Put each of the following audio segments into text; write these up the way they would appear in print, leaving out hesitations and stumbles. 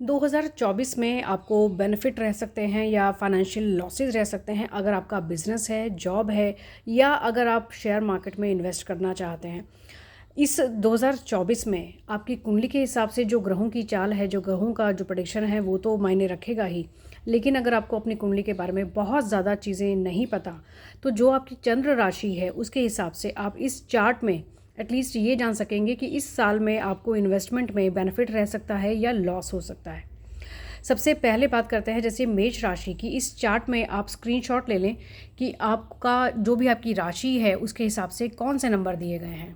2024 में आपको बेनिफिट रह सकते हैं या फाइनेंशियल लॉसेस रह सकते हैं अगर आपका बिजनेस है, जॉब है या अगर आप शेयर मार्केट में इन्वेस्ट करना चाहते हैं। इस 2024 में आपकी कुंडली के हिसाब से जो ग्रहों की चाल है, जो ग्रहों का जो प्रेडिक्शन है वो तो मायने रखेगा ही, लेकिन अगर आपको अपनी कुंडली के बारे में बहुत ज़्यादा चीज़ें नहीं पता तो जो आपकी चंद्र राशि है उसके हिसाब से आप इस चार्ट में एटलीस्ट ये जान सकेंगे कि इस साल में आपको इन्वेस्टमेंट में बेनिफिट रह सकता है या लॉस हो सकता है। सबसे पहले बात करते हैं जैसे मेष राशि की। इस चार्ट में आप स्क्रीनशॉट ले लें कि आपका जो भी आपकी राशि है उसके हिसाब से कौन से नंबर दिए गए हैं।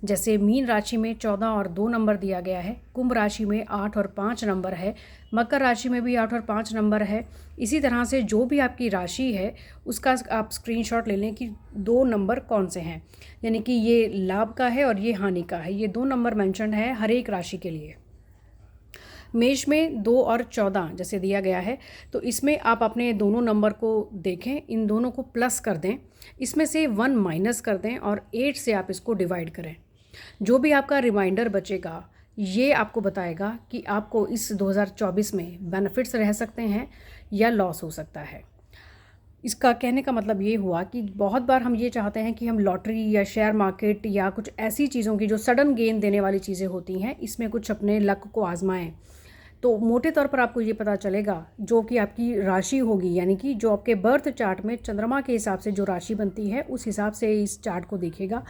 जैसे मीन राशि में 14 और 2 नंबर दिया गया है, कुंभ राशि में 8 और 5 नंबर है, मकर राशि में भी 8 और 5 नंबर है। इसी तरह से जो भी आपकी राशि है उसका आप स्क्रीनशॉट ले लें कि 2 नंबर कौन से हैं, यानी कि ये लाभ का है और ये हानि का है। ये 2 नंबर मेंशन है हर एक राशि के लिए। मेष में 2 और 14 जैसे दिया गया है, तो इसमें आप अपने दोनों नंबर को देखें, इन दोनों को प्लस कर दें, इसमें से 1 माइनस कर दें और 8 से आप इसको डिवाइड करें। जो भी आपका रिमाइंडर बचेगा ये आपको बताएगा कि आपको इस 2024 में बेनिफिट्स रह सकते हैं या लॉस हो सकता है। इसका कहने का मतलब ये हुआ कि बहुत बार हम ये चाहते हैं कि हम लॉटरी या शेयर मार्केट या कुछ ऐसी चीज़ों की जो सडन गेन देने वाली चीज़ें होती हैं, इसमें कुछ अपने लक को आजमाएं। तो मोटे तौर पर आपको ये पता चलेगा जो कि आपकी राशि होगी, यानी कि जो आपके बर्थ चार्ट में चंद्रमा के हिसाब से जो राशि बनती है उस हिसाब से इस चार्ट को देखिएगा।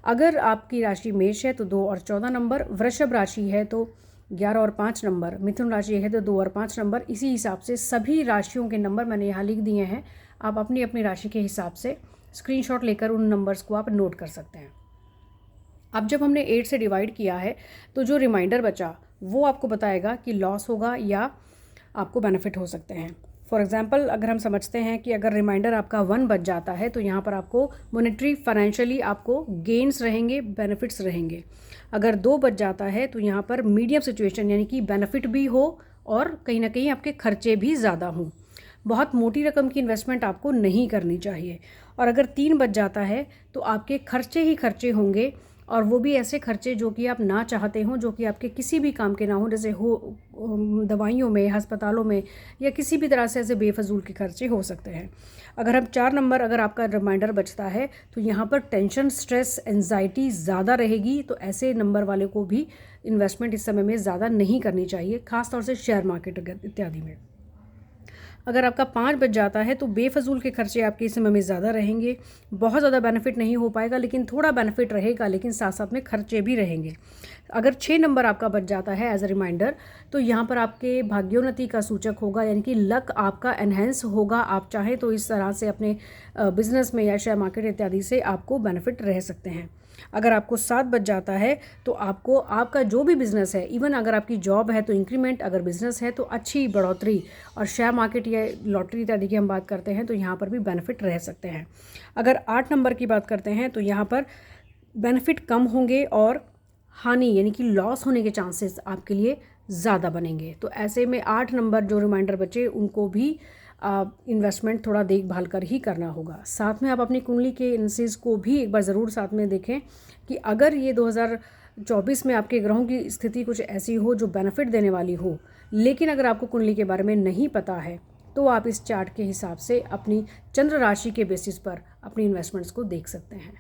अगर आपकी राशि मेष है तो 2 और 14 नंबर, वृषभ राशि है तो 11 और 5 नंबर, मिथुन राशि है तो 2 और 5 नंबर। इसी हिसाब से सभी राशियों के नंबर मैंने यहाँ लिख दिए हैं। आप अपनी अपनी राशि के हिसाब से स्क्रीनशॉट लेकर उन नंबर्स को आप नोट कर सकते हैं। अब जब हमने 8 से डिवाइड किया है तो जो रिमाइंडर बचा वो आपको बताएगा कि लॉस होगा या आपको बेनिफिट हो सकते हैं। फॉर एग्जांपल अगर हम समझते हैं कि अगर रिमाइंडर आपका 1 बच जाता है तो यहाँ पर आपको मॉनेटरी फाइनेंशियली आपको गेन्स रहेंगे, बेनिफिट्स रहेंगे। अगर 2 बच जाता है तो यहाँ पर मीडियम सिचुएशन, यानी कि बेनिफिट भी हो और कहीं ना कहीं आपके खर्चे भी ज़्यादा हों। बहुत मोटी रकम की इन्वेस्टमेंट आपको नहीं करनी चाहिए। और अगर 3 बच जाता है तो आपके खर्चे ही खर्चे होंगे, और वो भी ऐसे खर्चे जो कि आप ना चाहते हों, जो कि आपके किसी भी काम के ना हो, जैसे हो दवाइयों में, अस्पतालों में या किसी भी तरह से ऐसे बेफजूल के खर्चे हो सकते हैं। अगर हम 4 नंबर अगर आपका रिमाइंडर बचता है तो यहाँ पर टेंशन, स्ट्रेस, एंजाइटी ज़्यादा रहेगी। तो ऐसे नंबर वाले को भी इन्वेस्टमेंट इस समय में ज़्यादा नहीं करनी चाहिए, ख़ासतौर से शेयर मार्केट इत्यादि में। अगर आपका 5 बच जाता है तो बेफजूल के खर्चे आपके इस समय में ज़्यादा रहेंगे। बहुत ज़्यादा बेनिफिट नहीं हो पाएगा, लेकिन थोड़ा बेनिफिट रहेगा, लेकिन साथ साथ में खर्चे भी रहेंगे। अगर 6 नंबर आपका बच जाता है एज अ रिमाइंडर तो यहाँ पर आपके भाग्योन्नति का सूचक होगा, यानी कि लक आपका एनहेंस होगा। आप चाहें तो इस तरह से अपने बिजनेस में या शेयर मार्केट इत्यादि से आपको बेनिफिट रह सकते हैं। अगर आपको 7 बच जाता है तो आपको आपका जो भी बिज़नेस है, इवन अगर आपकी जॉब है तो इंक्रीमेंट, अगर बिज़नेस है तो अच्छी बढ़ोतरी, और शेयर मार्केट या लॉटरी इत्यादि की हम बात करते हैं तो यहाँ पर भी बेनिफिट रह सकते हैं। अगर 8 नंबर की बात करते हैं तो यहाँ पर बेनिफिट कम होंगे और हानि यानी कि लॉस होने के चांसेस आपके लिए ज़्यादा बनेंगे। तो ऐसे में 8 नंबर जो रिमाइंडर बचे उनको भी इन्वेस्टमेंट थोड़ा देखभाल कर ही करना होगा। साथ में आप अपनी कुंडली के एनालिसिस को भी एक बार ज़रूर साथ में देखें कि अगर ये 2024 में आपके ग्रहों की स्थिति कुछ ऐसी हो जो बेनिफिट देने वाली हो, लेकिन अगर आपको कुंडली के बारे में नहीं पता है तो आप इस चार्ट के हिसाब से अपनी चंद्र राशि के बेसिस पर अपनी इन्वेस्टमेंट्स को देख सकते हैं।